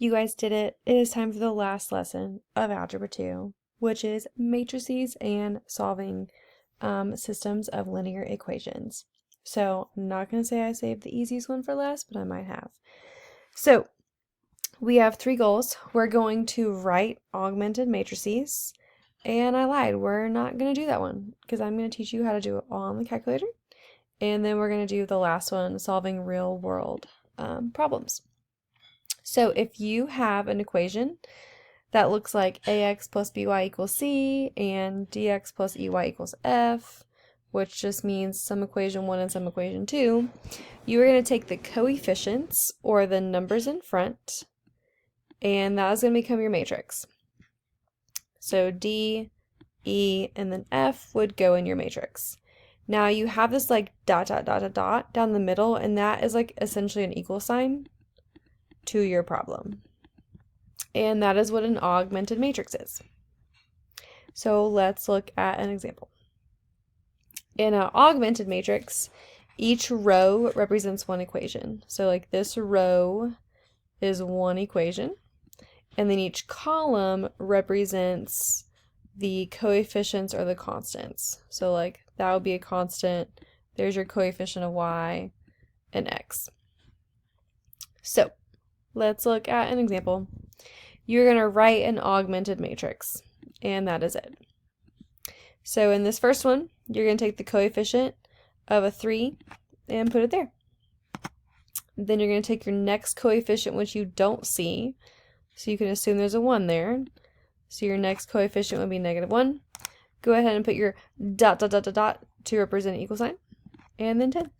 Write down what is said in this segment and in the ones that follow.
You guys did it. It is time for the last lesson of Algebra 2, which is matrices and solving systems of linear equations. So I'm not going to say I saved the easiest one for last, but I might have. So we have three goals. We're going to write augmented matrices, and I lied. We're not going to do that one because I'm going to teach you how to do it all on the calculator. And then we're going to do the last one, solving real world problems. So if you have an equation that looks like ax plus by equals c and dx plus ey equals f, which just means some equation 1 and some equation 2, you are going to take the coefficients, or the numbers in front, and that is going to become your matrix. So d, e, and then f would go in your matrix. Now you have this like dot, dot, dot, dot, dot down the middle, and that is like essentially an equal sign to your problem. And that is what an augmented matrix is. So let's look at an example. In an augmented matrix, each row represents one equation. So like this row is one equation, and then each column represents the coefficients or the constants. So like that would be a constant. There's your coefficient of y and x. So let's look at an example. You're going to write an augmented matrix, and that is it. So in this first one, you're going to take the coefficient of a 3 and put it there. Then you're going to take your next coefficient, which you don't see, so you can assume there's a 1 there. So your next coefficient would be -1. Go ahead and put your dot, dot, dot, dot, dot to represent an equal sign, and then 10.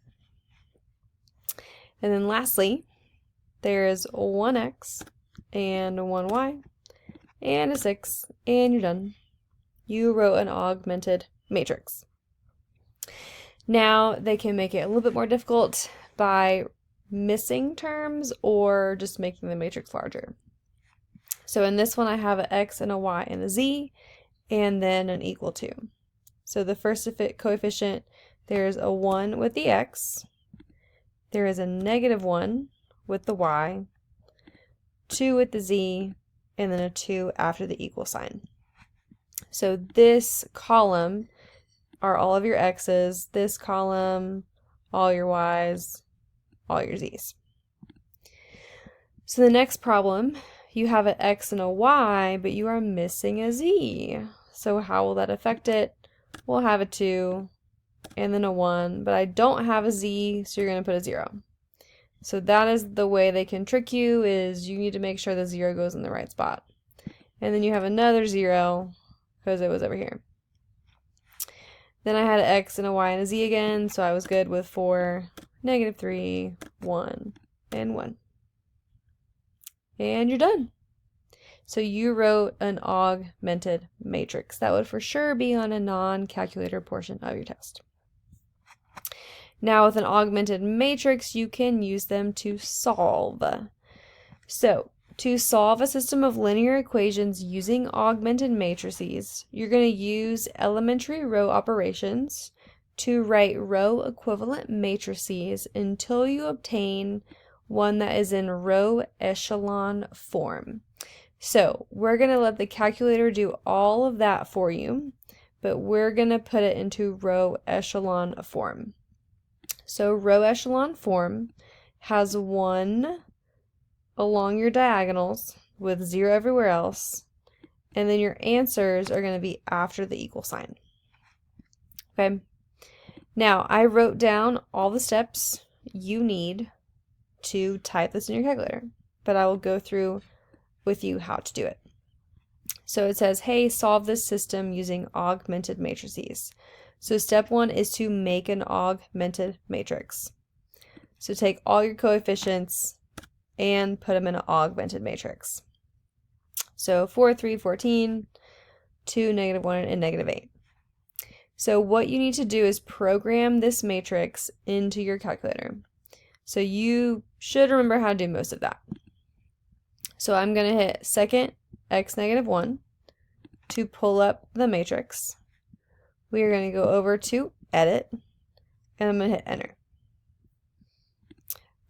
And then lastly, there's 1x and 1y and a 6, and you're done. You wrote an augmented matrix. Now they can make it a little bit more difficult by missing terms or just making the matrix larger. So in this one I have an x and a y and a z, and then an equal to. So the first coefficient, there's a 1 with the x, there is a -1 with the y, 2 with the z, and then a 2 after the equal sign. So this column are all of your x's, this column, all your y's, all your z's. So the next problem, you have an x and a y, but you are missing a z. So how will that affect it? We'll have a 2 and then a 1, but I don't have a z, so you're going to put a 0. So that is the way they can trick you, is you need to make sure the 0 goes in the right spot. And then you have another 0 because it was over here. Then I had an x and a y and a z again, so I was good with 4, -3, 1, and 1. And you're done. So you wrote an augmented matrix. That would for sure be on a non-calculator portion of your test. Now with an augmented matrix, you can use them to solve. So to solve a system of linear equations using augmented matrices, you're going to use elementary row operations to write row equivalent matrices until you obtain one that is in row echelon form. So we're going to let the calculator do all of that for you, but we're going to put it into row echelon form. So row echelon form has 1 along your diagonals with 0 everywhere else, and then your answers are going to be after the equal sign. Okay, now I wrote down all the steps you need to type this in your calculator, but I will go through with you how to do it. So it says, hey, solve this system using augmented matrices. So step 1 is to make an augmented matrix. So take all your coefficients and put them in an augmented matrix. So 4, 3, 14, 2, -1, and -8. So what you need to do is program this matrix into your calculator. So you should remember how to do most of that. So I'm going to hit second x -1 to pull up the matrix. We are going to go over to edit, and I'm going to hit enter.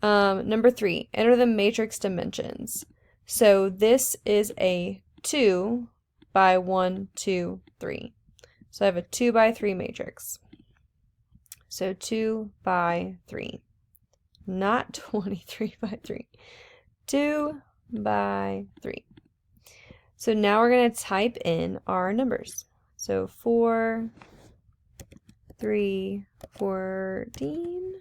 Number 3, enter the matrix dimensions. So this is a 2 by 1, 2, 3. So I have a 2 by 3 matrix. So 2 by 3. Not 23 by 3. 2 by 3. So now we're going to type in our numbers. So 4, 3, 14,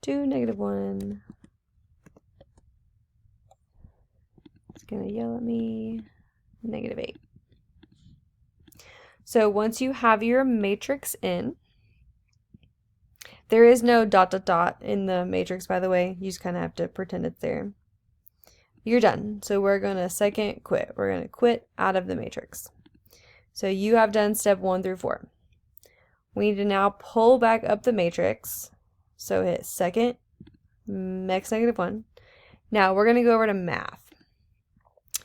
2, -1. It's going to yell at me. -8. So once you have your matrix in, there is no ... in the matrix, by the way. You just kind of have to pretend it's there. You're done. So we're going to second quit. We're going to quit out of the matrix. So you have done step 1 through 4. We need to now pull back up the matrix. So hit second, x -1. Now we're going to go over to math.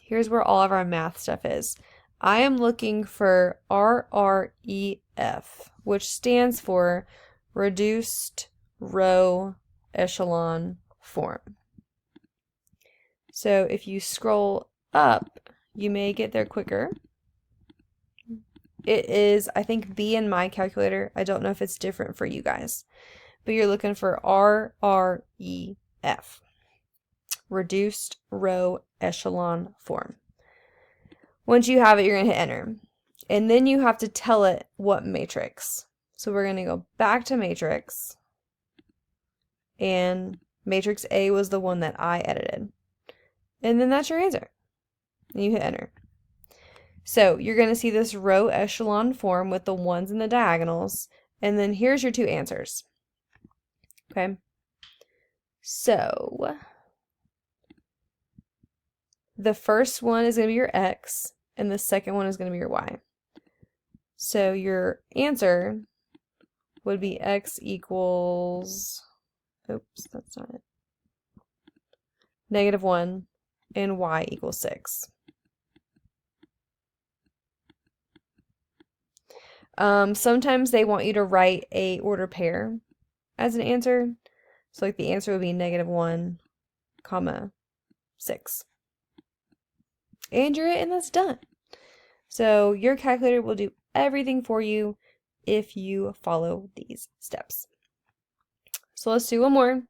Here's where all of our math stuff is. I am looking for RREF, which stands for Reduced Row Echelon Form. So if you scroll up, you may get there quicker. It is, I think, B in my calculator. I don't know if it's different for you guys, but you're looking for RREF, Reduced Row Echelon Form. Once you have it, you're going to hit enter. And then you have to tell it what matrix. So we're going to go back to matrix. And matrix A was the one that I edited. And then that's your answer. And you hit enter. So you're going to see this row echelon form with the ones and the diagonals. And then here's your 2 answers. Okay. So the first one is going to be your X, and the second one is going to be your Y. So your answer would be X equals, oops, that's not it, -1, and Y equals 6. Sometimes they want you to write a order pair as an answer. So like the answer would be -1, 6. And that's done. So your calculator will do everything for you if you follow these steps. So let's do one more, and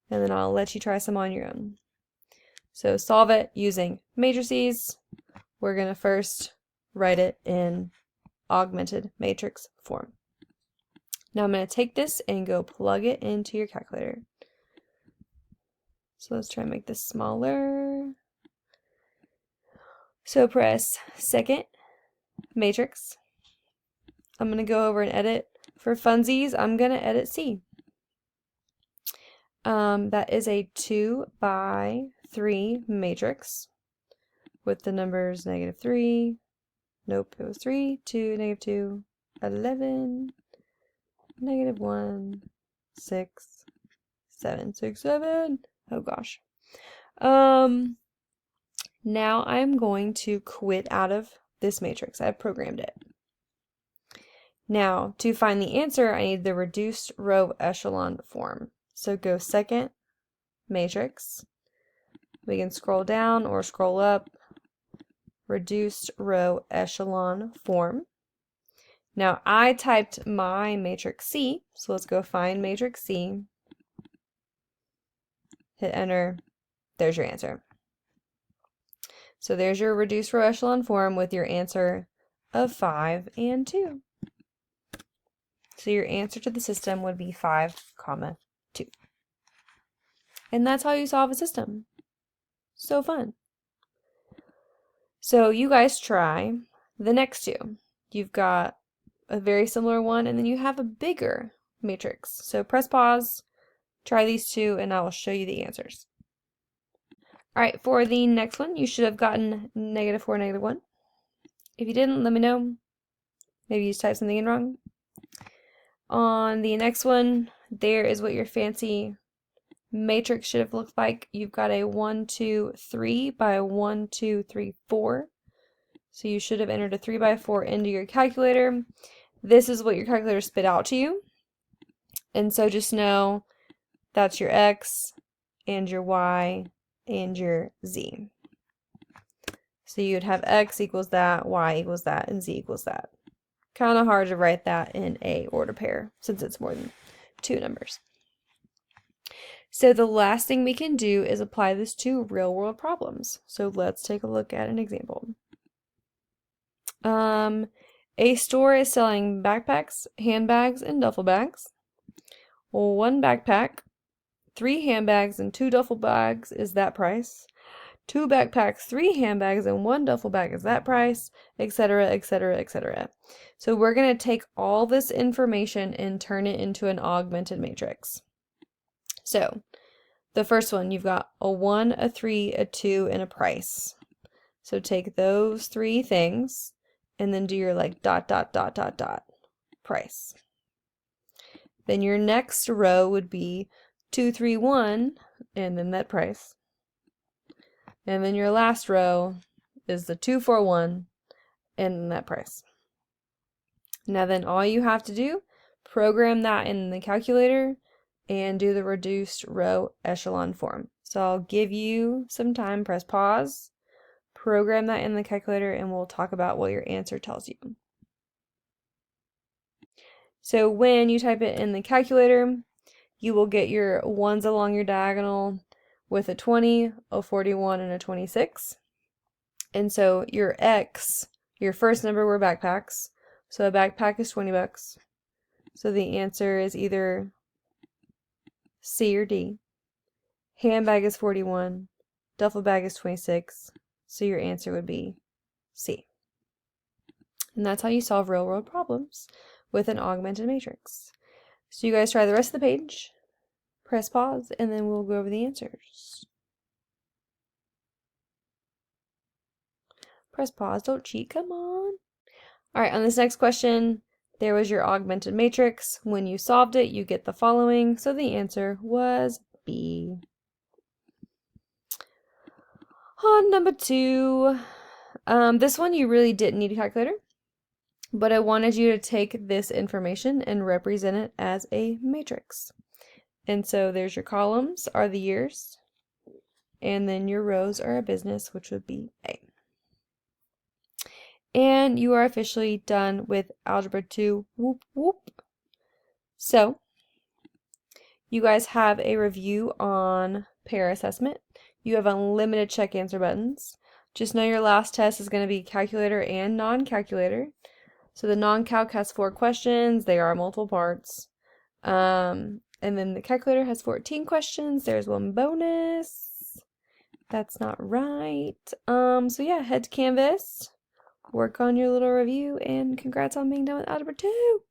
then I'll let you try some on your own. So solve it using matrices. We're going to first write it in augmented matrix form. Now I'm going to take this and go plug it into your calculator. So let's try and make this smaller. So press second matrix. I'm going to go over and edit. For funsies, I'm going to edit C. That is a 2 by 3 matrix with the numbers -3. Nope, it was 3, 2, -2, 11, -1, 6, 7, 6, 7. Oh gosh. Now I'm going to quit out of this matrix. I've programmed it. Now, to find the answer, I need the reduced row echelon form. So go second matrix. We can scroll down or scroll up. Reduced row echelon form. Now I typed my matrix C, so let's go find matrix C. Hit enter. There's your answer. So there's your reduced row echelon form with your answer of 5 and 2. So your answer to the system would be 5, 2. And that's how you solve a system. So fun. So you guys try the next 2. You've got a very similar one, and then you have a bigger matrix. So press pause, try these 2, and I will show you the answers. All right, for the next one, you should have gotten -4, -1. If you didn't, let me know. Maybe you just typed something in wrong. On the next one, there is what your fancy matrix should have looked like. You've got a 1, 2, 3 by 1, 2, 3, 4. So you should have entered a 3 by 4 into your calculator. This is what your calculator spit out to you. And so just know that's your X, and your y and your z. So you'd have x equals that, y equals that, and z equals that. Kind of hard to write that in a order pair since it's more than 2 numbers. So the last thing we can do is apply this to real world problems. So let's take a look at an example. A store is selling backpacks, handbags, and duffel bags. Well, 1 backpack, 3 handbags, and 2 duffel bags is that price. 2 backpacks, 3 handbags, and 1 duffel bag is that price, etc., etc., etc. So we're going to take all this information and turn it into an augmented matrix. So the first one, you've got a 1, a 3, a 2, and a price. So take those 3 things and then do your like ... price. Then your next row would be 2, 3, 1, and then that price. And then your last row is the 2, 4, 1, and then that price. Now then all you have to do, program that in the calculator and do the reduced row echelon form. So I'll give you some time, press pause, program that in the calculator, and we'll talk about what your answer tells you. So when you type it in the calculator, you will get your ones along your diagonal with a 20, a 41, and a 26. And so your X, your first number were backpacks. So a backpack is 20 bucks. So the answer is either C or D. Handbag is 41. Duffel bag is 26. So your answer would be C. And that's how you solve real world problems with an augmented matrix. So you guys try the rest of the page, press pause, and then we'll go over the answers. Press pause, don't cheat, come on. All right, on this next question, there was your augmented matrix. When you solved it, you get the following. So the answer was B. On number 2, this one you really didn't need a calculator, but I wanted you to take this information and represent it as a matrix. And so there's your columns are the years, and then your rows are a business, which would be A. And you are officially done with Algebra 2. Whoop, whoop. So, you guys have a review on pair assessment. You have unlimited check answer buttons. Just know your last test is going to be calculator and non-calculator. So the non-calc has 4 questions. They are multiple parts. And then the calculator has 14 questions. There's 1 bonus. That's not right. So yeah, head to Canvas, work on your little review, and congrats on being done with Algebra 2.